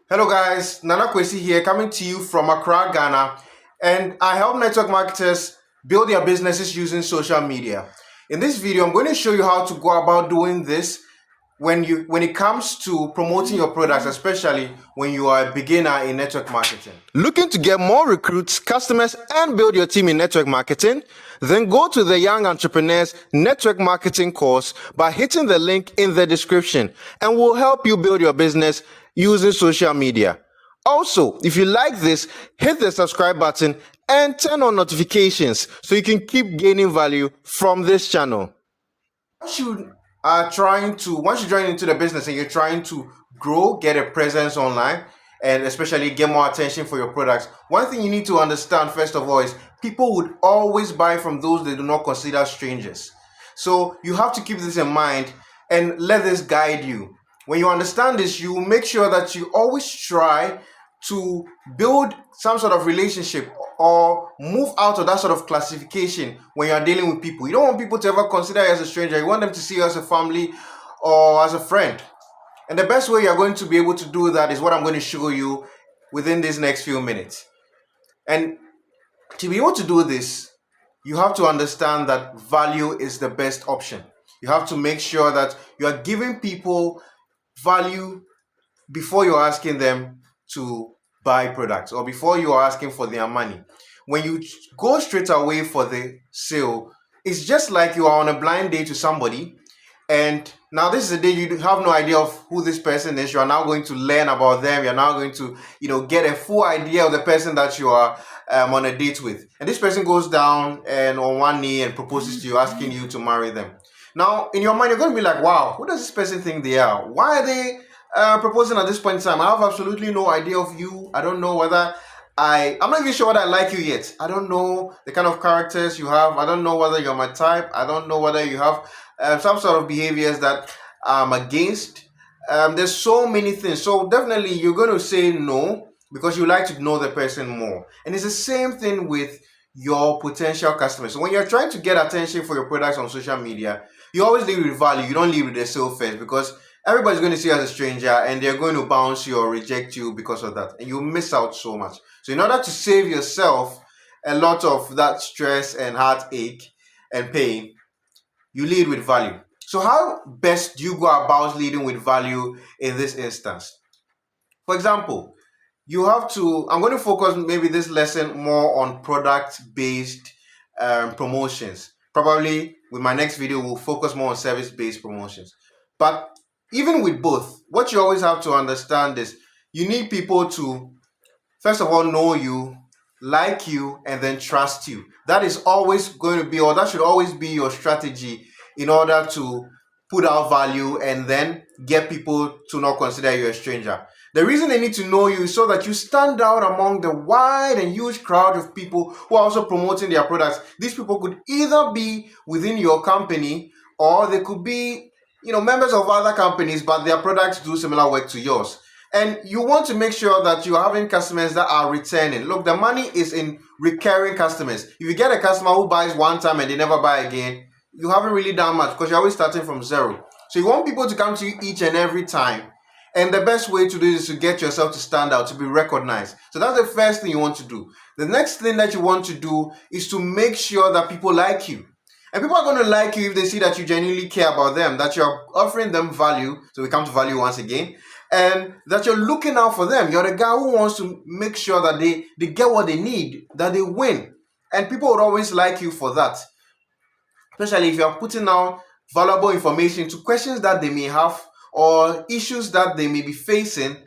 Hello guys, Akwasi here coming to you from Accra, Ghana, and I help network marketers build their businesses using social media. In this video, I'm going to show you how to go about doing this when it comes to promoting your products, especially when you are a beginner in network marketing. Looking to get more recruits, customers, and build your team in network marketing? Then go to the Young Entrepreneurs Network Marketing course by hitting the link in the description, and we'll help you build your business using social media. Also, if you like this, hit the subscribe button and turn on notifications so you can keep gaining value from this channel. Once you join into the business and you're trying to grow, get a presence online, and especially get more attention for your products, one thing you need to understand first of all is people would always buy from those they do not consider strangers. So you have to keep this in mind and let this guide you. When you understand this, you make sure that you always try to build some sort of relationship or move out of that sort of classification when you're dealing with people. You don't want people to ever consider you as a stranger. You want them to see you as a family or as a friend. And the best way you're going to be able to do that is what I'm going to show you within these next few minutes. And to be able to do this, you have to understand that value is the best option. You have to make sure that you are giving people value before you're asking them to buy products or before you are asking for their money. When you go straight away for the sale, it's just like you are on a blind date to somebody, and now this is a day you have no idea of who this person is. You are now going to learn about them. You're now going to get a full idea of the person that you are on a date with, and this person goes down and on one knee and proposes to you, asking you to marry them. Now in your mind you're going to be like, wow, who does this person think they are? Why are they proposing at this point in time? I have absolutely no idea of you. I don't know whether I'm not even sure whether I like you yet. I don't know the kind of characters you have. I don't know whether you're my type. I don't know whether you have some sort of behaviors that I'm against. There's so many things. So definitely you're going to say no because you like to know the person more. And it's the same thing with your potential customers. So when you're trying to get attention for your products on social media, you always lead with value. You don't lead with the sale first because everybody's going to see you as a stranger and they're going to bounce you or reject you because of that. And you miss out so much. So in order to save yourself a lot of that stress and heartache and pain, you lead with value. So how best do you go about leading with value in this instance? For example, I'm going to focus maybe this lesson more on product-based promotions. Probably with my next video, we'll focus more on service-based promotions. But even with both, what you always have to understand is you need people to, first of all, know you, like you, and then trust you. That is always going to be, or that should always be your strategy in order to put out value and then get people to not consider you a stranger. The reason they need to know you is so that you stand out among the wide and huge crowd of people who are also promoting their products. These people could either be within your company or they could be, members of other companies, but their products do similar work to yours. And you want to make sure that you're having customers that are returning. Look, the money is in recurring customers. If you get a customer who buys one time and they never buy again, you haven't really done much because you're always starting from zero. So you want people to come to you each and every time. And the best way to do this is to get yourself to stand out, to be recognized. So that's the first thing you want to do. The next thing that you want to do is to make sure that people like you. And people are going to like you if they see that you genuinely care about them, that you're offering them value. So we come to value once again. And that you're looking out for them. You're the guy who wants to make sure that they get what they need, that they win. And people would always like you for that. Especially if you're putting out valuable information to questions that they may have or issues that they may be facing,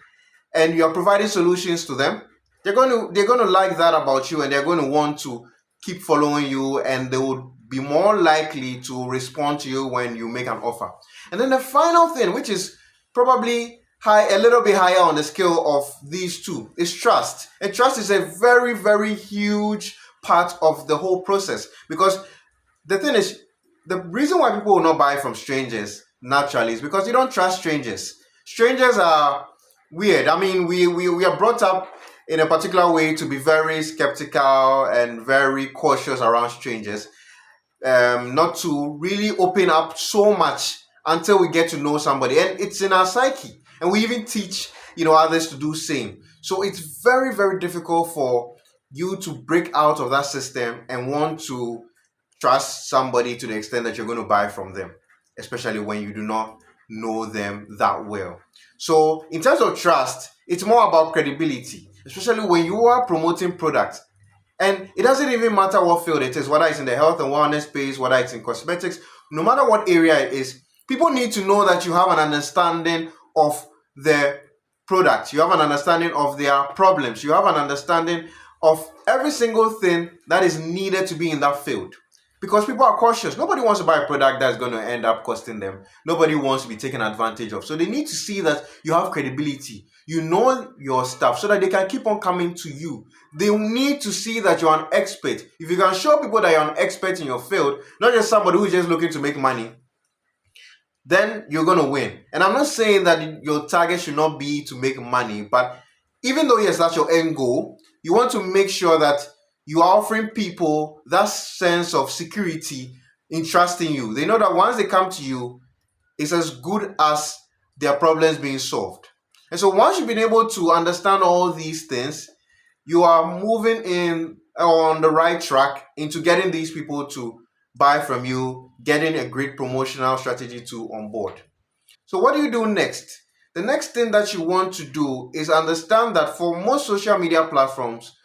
and you're providing solutions to them. They're going to like that about you, and they're going to want to keep following you, and they would be more likely to respond to you when you make an offer. And then the final thing, which is probably a little bit higher on the scale of these two, is trust. And trust is a very, very huge part of the whole process, because the thing is, the reason why people will not buy from strangers naturally is because you don't trust strangers. Strangers are weird. I mean, we are brought up in a particular way to be very skeptical and very cautious around strangers, not to really open up so much until we get to know somebody. And it's in our psyche. And we even teach, others to do same. So it's very, very difficult for you to break out of that system and want to trust somebody to the extent that you're going to buy from them, especially when you do not know them that well. So, in terms of trust, it's more about credibility, especially when you are promoting products. And it doesn't even matter what field it is, whether it's in the health and wellness space, whether it's in cosmetics, no matter what area it is, people need to know that you have an understanding of the product, you have an understanding of their problems, you have an understanding of every single thing that is needed to be in that field. Because people are cautious. Nobody wants to buy a product that's going to end up costing them. Nobody wants to be taken advantage of. So they need to see that you have credibility. You know your stuff so that they can keep on coming to you. They need to see that you're an expert. If you can show people that you're an expert in your field, not just somebody who's just looking to make money, then you're going to win. And I'm not saying that your target should not be to make money, but even though, yes, that's your end goal, you want to make sure that you are offering people that sense of security in trusting you. They know that once they come to you, it's as good as their problems being solved. And so once you've been able to understand all these things, you are moving in on the right track into getting these people to buy from you, getting a great promotional strategy to on board. So what do you do next? The next thing that you want to do is understand that for most social media platforms,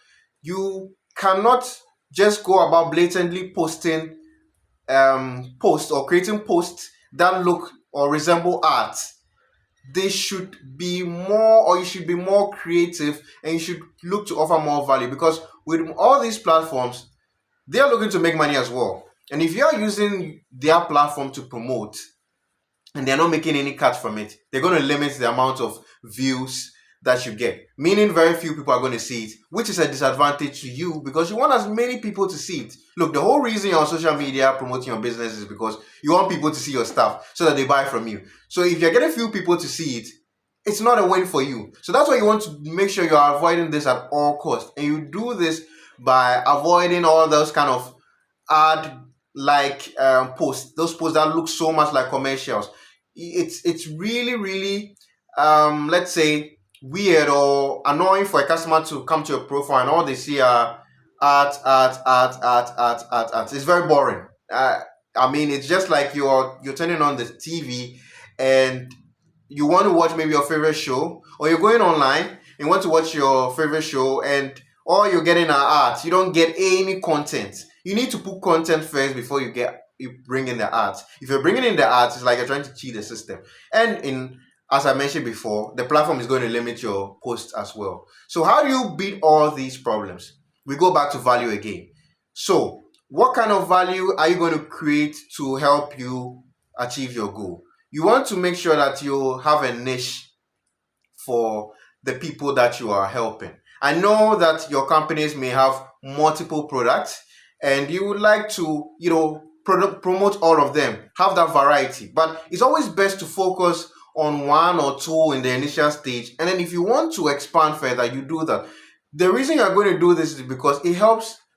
you cannot just go about blatantly posting posts or creating posts that look or resemble art. They should be more, or you should be more creative, and you should look to offer more value, because with all these platforms, they are looking to make money as well. And if you are using their platform to promote and they're not making any cut from it, they're going to limit the amount of views that you get, meaning very few people are going to see it, which is a disadvantage to you because you want as many people to see it. Look, the whole reason you're on social media promoting your business is because you want people to see your stuff so that they buy from you. So if you're getting few people to see it, it's not a win for you. So that's why you want to make sure you're avoiding this at all costs. And you do this by avoiding all those kind of ad like posts, those posts that look so much like commercials. It's really, really let's say weird or annoying for a customer to come to your profile and all they see are art. It's very boring. I mean, it's just like you're turning on the TV and you want to watch maybe your favorite show, or you're going online and want to watch your favorite show, and all you're getting are ads. You don't get any content. You need to put content first before you bring in the ads. If you're bringing in the ads, it's like you're trying to cheat the system. And in as I mentioned before, the platform is going to limit your posts as well. So how do you beat all these problems? We go back to value again. So what kind of value are you going to create to help you achieve your goal? You want to make sure that you have a niche for the people that you are helping. I know that your companies may have multiple products and you would like to, promote all of them, have that variety. But it's always best to focus on one or two in the initial stage. And then if you want to expand further, you do that. The reason you're going to do this is because it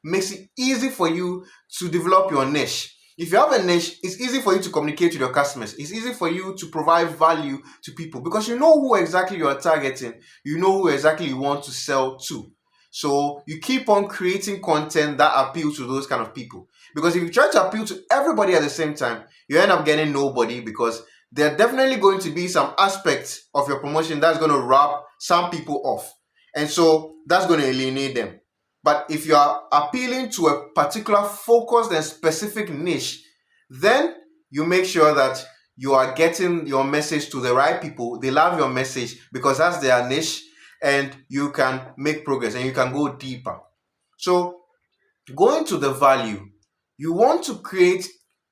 makes it easy for you to develop your niche. If you have a niche, it's easy for you to communicate with your customers. It's easy for you to provide value to people because you know who exactly you are targeting. You know who exactly you want to sell to. So you keep on creating content that appeals to those kind of people. Because if you try to appeal to everybody at the same time, you end up getting nobody, because there are definitely going to be some aspects of your promotion that's going to rub some people off. And so that's going to alienate them. But if you are appealing to a particular focused and specific niche, then you make sure that you are getting your message to the right people. They love your message because that's their niche, and you can make progress and you can go deeper. So going to the value, you want to create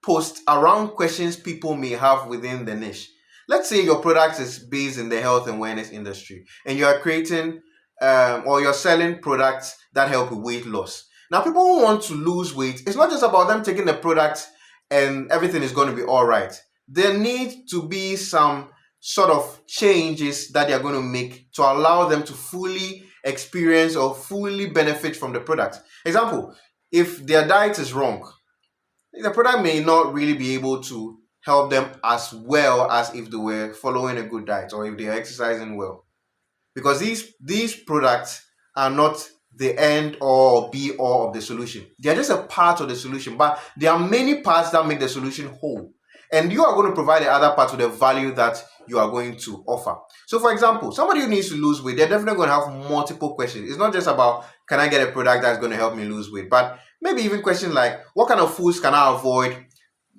posts around questions people may have within the niche. Let's say your product is based in the health and wellness industry and you are creating or you're selling products that help with weight loss. Now, people who want to lose weight, it's not just about them taking the product and everything is going to be all right. There need to be some sort of changes that they're going to make to allow them to fully experience or fully benefit from the product. Example, if their diet is wrong, the product may not really be able to help them as well as if they were following a good diet or if they are exercising well. because these products are not the end or be all of the solution. They are just a part of the solution, but there are many parts that make the solution whole. And you are going to provide the other part with the value that you are going to offer. So, for example, somebody who needs to lose weight, they're definitely going to have multiple questions. It's not just about, can I get a product that's going to help me lose weight, but maybe even questions like, what kind of foods can I avoid,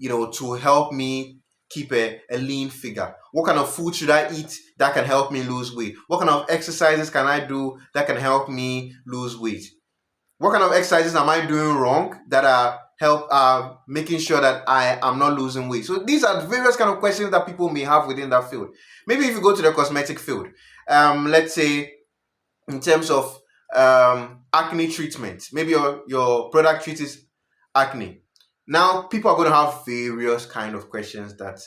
to help me keep a lean figure? What kind of food should I eat that can help me lose weight? What kind of exercises can I do that can help me lose weight? What kind of exercises am I doing wrong that are making sure that I am not losing weight? So these are various kind of questions that people may have within that field. Maybe if you go to the cosmetic field, let's say in terms of acne treatment, maybe your product treats acne. Now people are going to have various kind of questions that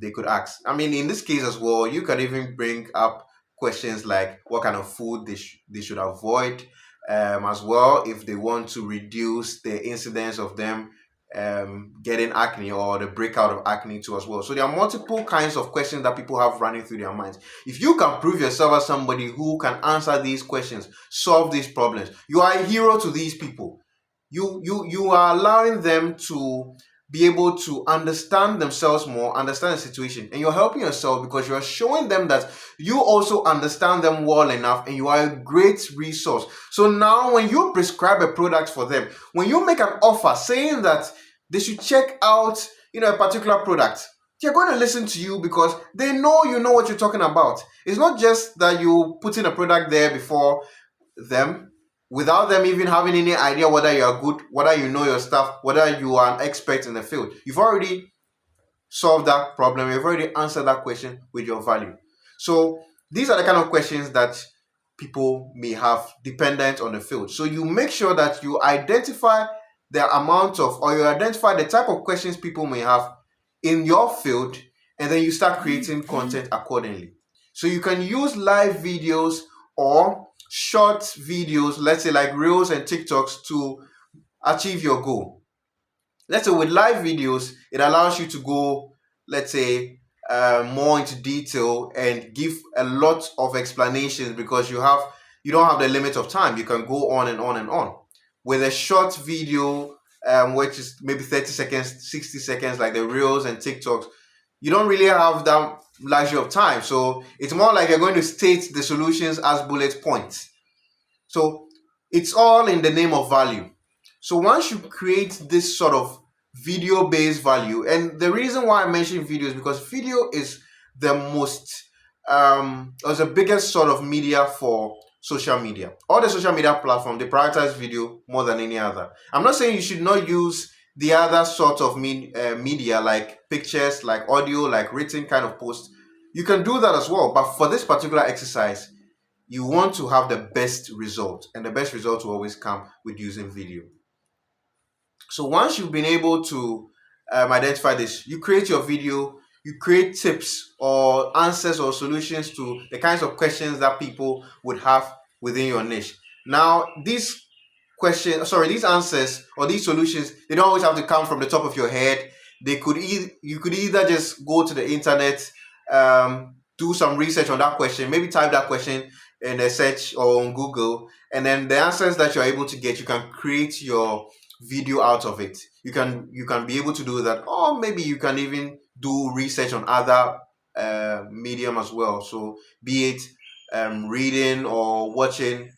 they could ask. I mean, in this case as well, you can even bring up questions like what kind of food they should avoid, as well, if they want to reduce the incidence of them getting acne or the breakout of acne too as well. So there are multiple kinds of questions that people have running through their minds. If you can prove yourself as somebody who can answer these questions, solve these problems, you are a hero to these people. You are allowing them to be able to understand themselves more, understand the situation, and you're helping yourself because you're showing them that you also understand them well enough and you are a great resource. So now when you prescribe a product for them, when you make an offer saying that they should check out a particular product, they're going to listen to you because they know you know what you're talking about. It's not just that you put in a product there before them without them even having any idea whether you are good, whether you know your stuff, whether you are an expert in the field. You've already solved that problem. You've already answered that question with your value. So these are the kind of questions that people may have dependent on the field. So you make sure that you identify the amount of, or you identify the type of questions people may have in your field, and then you start creating content accordingly. So you can use live videos or short videos, let's say like Reels and TikToks, to achieve your goal. Let's say with live videos, it allows you to go, let's say, more into detail and give a lot of explanations because you don't have the limit of time. You can go on and on and on. With a short video, which is maybe 30 seconds, 60 seconds, like the Reels and TikToks, you don't really have that luxury of time. So it's more like you're going to state the solutions as bullet points. So it's all in the name of value. So once you create this sort of video-based value, and the reason why I mention video is because video is the most, or the biggest sort of media for social media. All the social media platforms, they prioritize video more than any other. I'm not saying you should not use the other sort of media like pictures, like audio, like written kind of posts. You can do that as well. But for this particular exercise, you want to have the best result, and the best result will always come with using video. So once you've been able to identify this, you create your video, you create tips or answers or solutions to the kinds of questions that people would have within your niche. Now, these answers or these solutions, they don't always have to come from the top of your head. You could either just go to the internet, do some research on that question, maybe type that question in a search or on Google, and then the answers that you're able to get, you can create your video out of it. You can be able to do that, or maybe you can even do research on other medium as well. So be it reading or watching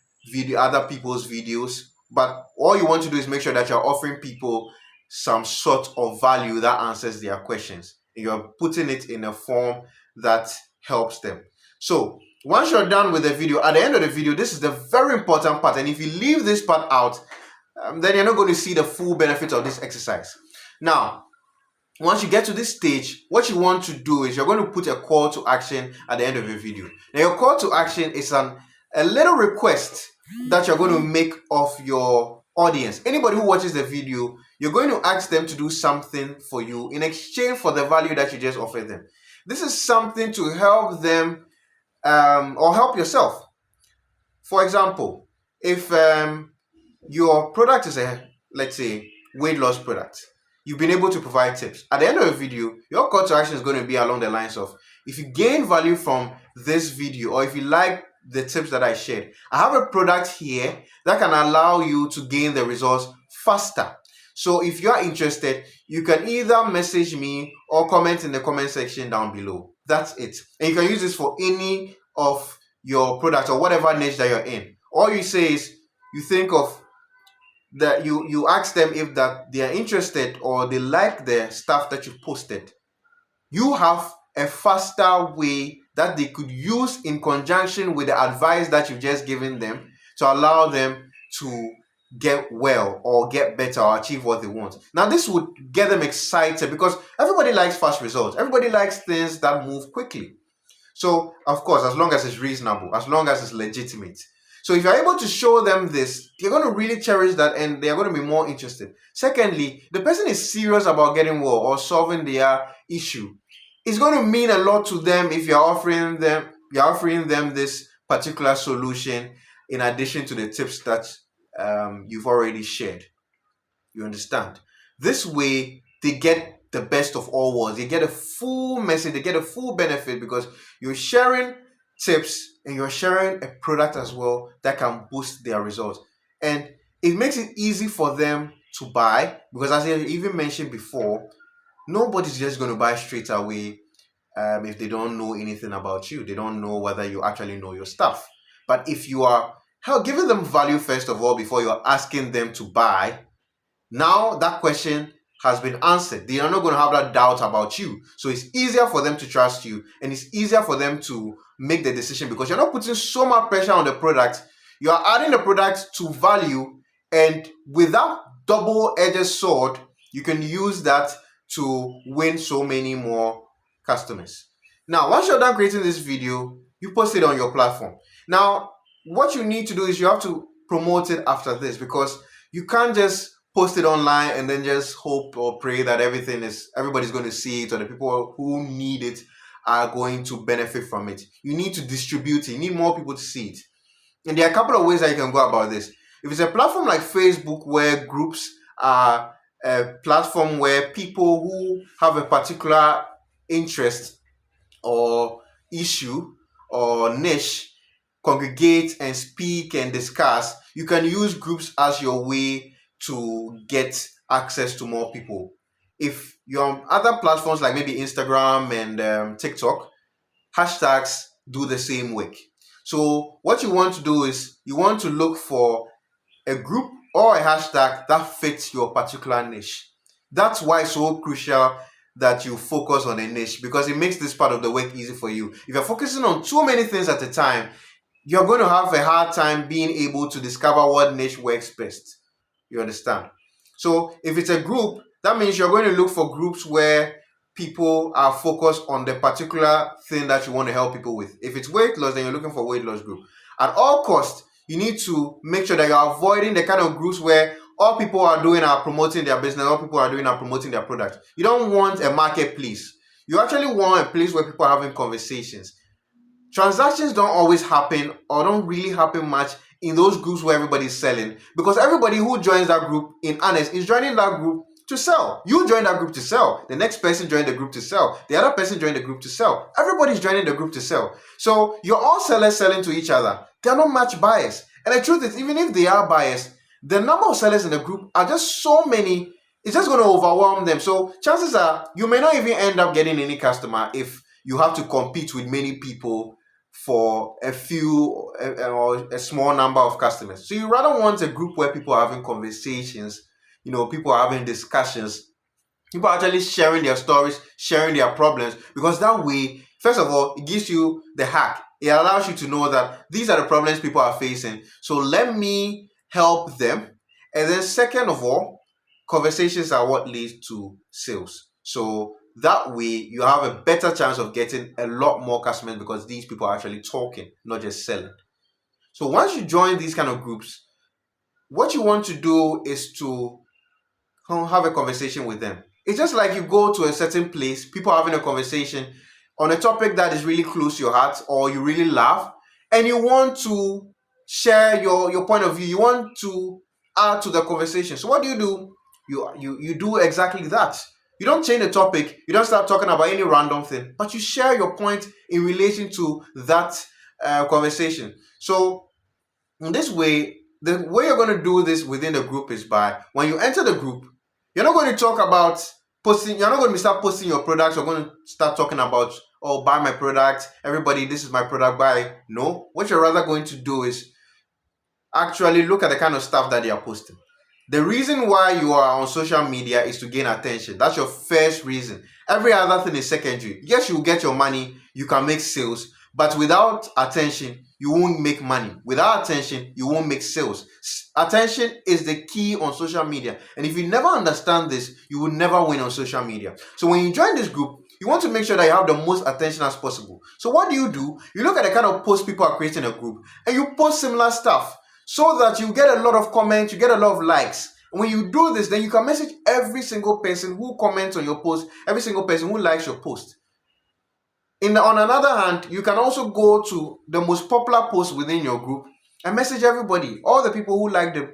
other people's videos, but all you want to do is make sure that you're offering people some sort of value that answers their questions. You're putting it in a form that helps them. So once you're done with the video, at the end of the video, this is the very important part, and if you leave this part out, then you're not going to see the full benefit of this exercise. Now, once you get to this stage, what you want to do is you're going to put a call to action at the end of your video. Now, your call to action is a little request that you're going to make of your audience. Anybody who watches the video, you're going to ask them to do something for you in exchange for the value that you just offered them. This is something to help them or help yourself. For example, if your product is let's say, weight loss product, you've been able to provide tips. At the end of the video, your call to action is going to be along the lines of, if you gain value from this video, or if you like the tips that I shared, I have a product here that can allow you to gain the results faster. So if you are interested, you can either message me or comment in the comment section down below. That's it. And you can use this for any of your products or whatever niche that you're in. All you say is you think of that, you ask them if that they are interested or they like the stuff that you posted. You have a faster way that they could use in conjunction with the advice that you've just given them to allow them to get well or get better or achieve what they want. Now, this would get them excited because everybody likes fast results. Everybody likes things that move quickly. So, of course, as long as it's reasonable, as long as it's legitimate. So, if you're able to show them this, they're going to really cherish that and they're going to be more interested. Secondly, the person is serious about getting well or solving their issue. It's going to mean a lot to them if you're offering them this particular solution in addition to the tips that you've already shared. You understand? This way, they get the best of all worlds. They get a full message, they get a full benefit because you're sharing tips and you're sharing a product as well that can boost their results. And it makes it easy for them to buy because, as I even mentioned before, nobody's just going to buy straight away if they don't know anything about you. They don't know whether you actually know your stuff. But if you are giving them value first of all before you're asking them to buy, now that question has been answered. They are not going to have that doubt about you. So it's easier for them to trust you and it's easier for them to make the decision because you're not putting so much pressure on the product. You are adding the product to value, and with that double-edged sword, you can use that to win so many more customers. Now, once you're done creating this video, you post it on your platform. Now, what you need to do is you have to promote it after this because you can't just post it online and then just hope or pray that everybody's going to see it or the people who need it are going to benefit from it. You need to distribute it. You need more people to see it. And there are a couple of ways that you can go about this. If it's a platform like Facebook where groups are a platform where people who have a particular interest or issue or niche congregate and speak and discuss, you can use groups as your way to get access to more people. If you're on other platforms like maybe Instagram and TikTok, hashtags do the same work. So what you want to do is you want to look for a group or a hashtag that fits your particular niche. That's why it's so crucial that you focus on a niche because it makes this part of the work easy for you. If you're focusing on too many things at a time, you're going to have a hard time being able to discover what niche works best. You understand? So if it's a group, that means you're going to look for groups where people are focused on the particular thing that you want to help people with. If it's weight loss, then you're looking for weight loss group. At all costs, you need to make sure that you're avoiding the kind of groups where all people are doing are promoting their business, all people are doing are promoting their product. You don't want a marketplace. You actually want a place where people are having conversations. Transactions don't always happen or don't really happen much in those groups where everybody's selling because everybody who joins that group in earnest is joining that group to sell. You join that group to sell. The next person joined the group to sell. The other person joined the group to sell. Everybody's joining the group to sell. So you're all sellers selling to each other. They're not much buyers. And the truth is, even if they are buyers, the number of sellers in the group are just so many, it's just going to overwhelm them. So chances are you may not even end up getting any customer if you have to compete with many people for a few or a small number of customers. So you rather want a group where people are having conversations, people are having discussions, people are actually sharing their stories, sharing their problems, because that way, first of all, it gives you the hack. It allows you to know that these are the problems people are facing. So let me help them. And then second of all, conversations are what leads to sales. So that way you have a better chance of getting a lot more customers because these people are actually talking, not just selling. So once you join these kind of groups, what you want to do is to have a conversation with them. It's just like you go to a certain place, people are having a conversation on a topic that is really close to your heart or you really love, and you want to share your point of view. You want to add to the conversation. So what do? You do exactly that. You don't change the topic, you don't start talking about any random thing, but you share your point in relation to that conversation. So in this way, the way you're going to do this within the group is by when you enter the group, you're not going to talk about posting, you're not going to start posting your products, you're going to start talking about, oh, buy my product, everybody, this is my product, buy. No, what you're rather going to do is actually look at the kind of stuff that they are posting. The reason why you are on social media is to gain attention. That's your first reason. Every other thing is secondary. Yes, you will get your money, you can make sales, but without attention, you won't make money. Without attention, you won't make sales. Attention is the key on social media. And if you never understand this, you will never win on social media. So when you join this group, you want to make sure that you have the most attention as possible. So what do? You look at the kind of posts people are creating in a group and you post similar stuff, so that you get a lot of comments, you get a lot of likes. And when you do this, then you can message every single person who comments on your post, every single person who likes your post. On another hand, you can also go to the most popular post within your group and message everybody, all the people who liked the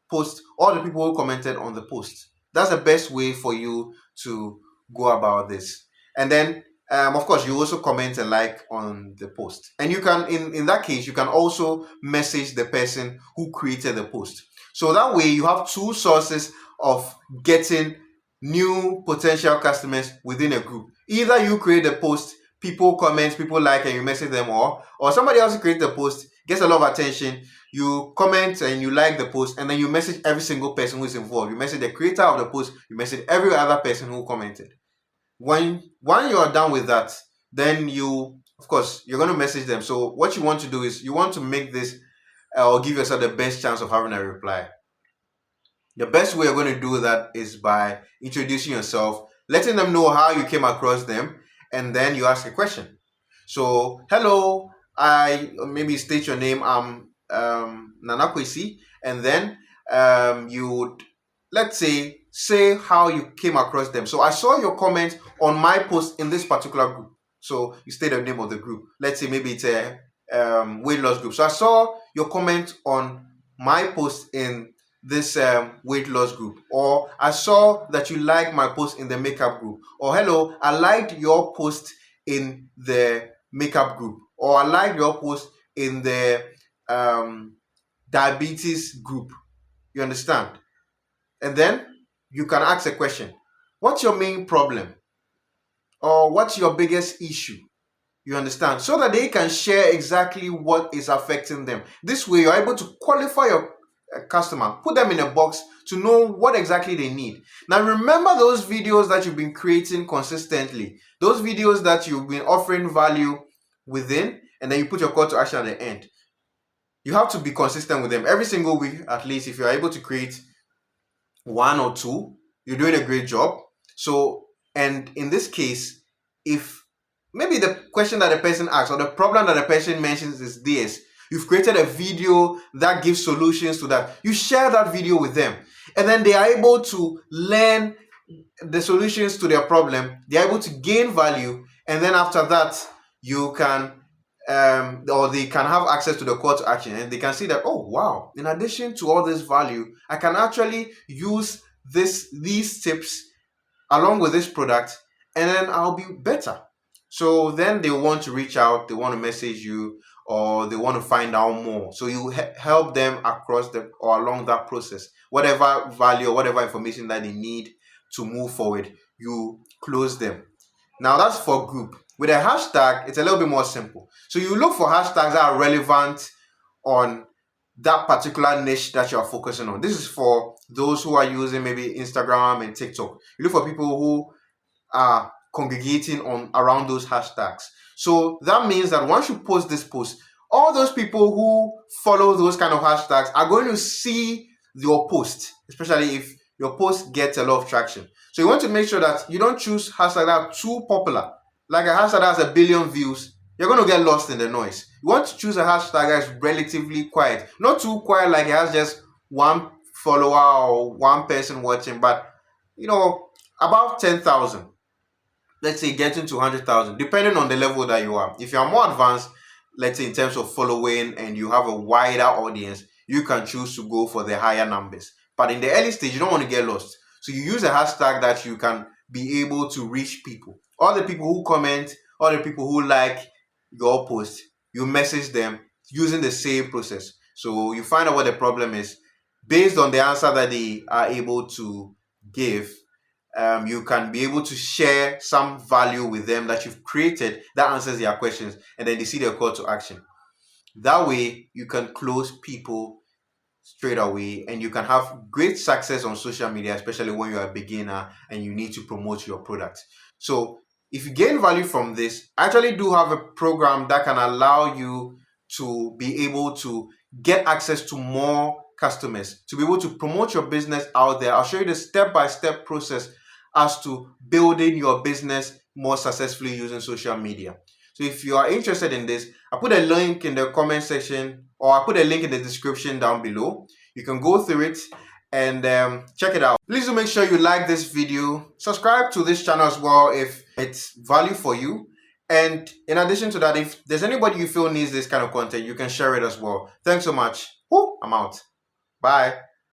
post, all the people who commented on the post. That's the best way for you to go about this. And then of course, you also comment and like on the post. And you can, in that case, you can also message the person who created the post. So that way you have two sources of getting new potential customers within a group. Either you create the post, people comment, people like, and you message them, or somebody else creates the post, gets a lot of attention, you comment and you like the post, and then you message every single person who is involved. You message the creator of the post, you message every other person who commented. When you are done with that, then of course, you're going to message them. So what you want to do is you want to make this or give yourself the best chance of having a reply. The best way you're going to do that is by introducing yourself, letting them know how you came across them, and then you ask a question. So, hello, I maybe state your name. I'm Akwasi, and then you would, let's say how you came across them. So I saw your comment on my post in this particular group. So you state the name of the group. Let's say maybe it's a weight loss group. So I saw your comment on my post in this weight loss group, or I saw that you liked my post in the makeup group, or hello, I liked your post in the makeup group, or I liked your post in the diabetes group. You understand? And then you can ask a question. What's your main problem? Or what's your biggest issue? You understand? So that they can share exactly what is affecting them. This way, you're able to qualify your customer, put them in a box to know what exactly they need. Now, remember those videos that you've been creating consistently, those videos that you've been offering value within, and then you put your call to action at the end. You have to be consistent with them every single week, at least. If you're able to create one or two, you're doing a great job. So, and in this case, if maybe the question that the person asks or the problem that the person mentions is this, you've created a video that gives solutions to that, you share that video with them, and then they are able to learn the solutions to their problem, they're able to gain value, and then after that, you can or they can have access to the call to action, and they can see that, oh wow, in addition to all this value, I can actually use these tips along with this product, and then I'll be better. So then they want to reach out, they want to message you, or they want to find out more. So you help them across the or along that process. Whatever value or whatever information that they need to move forward, you close them. Now that's for group. With a hashtag, it's a little bit more simple. So you look for hashtags that are relevant on that particular niche that you are focusing on. This is for those who are using maybe Instagram and TikTok. You look for people who are congregating on around those hashtags. So that means that once you post this post, all those people who follow those kind of hashtags are going to see your post, especially if your post gets a lot of traction. So you want to make sure that you don't choose hashtags that are too popular. Like a hashtag that has 1 billion views, you're going to get lost in the noise. You want to choose a hashtag that's relatively quiet. Not too quiet like it has just one follower or one person watching, but about 10,000. Let's say getting to 100,000, depending on the level that you are. If you are more advanced, let's say in terms of following, and you have a wider audience, you can choose to go for the higher numbers. But in the early stage, you don't want to get lost. So you use a hashtag that you can be able to reach people. All the people who comment, all the people who like your post, you message them using the same process. So you find out what the problem is. Based on the answer that they are able to give, you can be able to share some value with them that you've created that answers their questions, and then they see their call to action. That way, you can close people straight away, and you can have great success on social media, especially when you're a beginner and you need to promote your product. So if you gain value from this, I actually do have a program that can allow you to be able to get access to more customers, to be able to promote your business out there. I'll show you the step-by-step process as to building your business more successfully using social media. So if you are interested in this, I put a link in the comment section, or I put a link in the description down below. You can go through it and check it out. Please do make sure you like this video, subscribe to this channel as well if it's value for you. And in addition to that, if there's anybody you feel needs this kind of content, you can share it as well. Thanks so much. Woo, I'm out. Bye.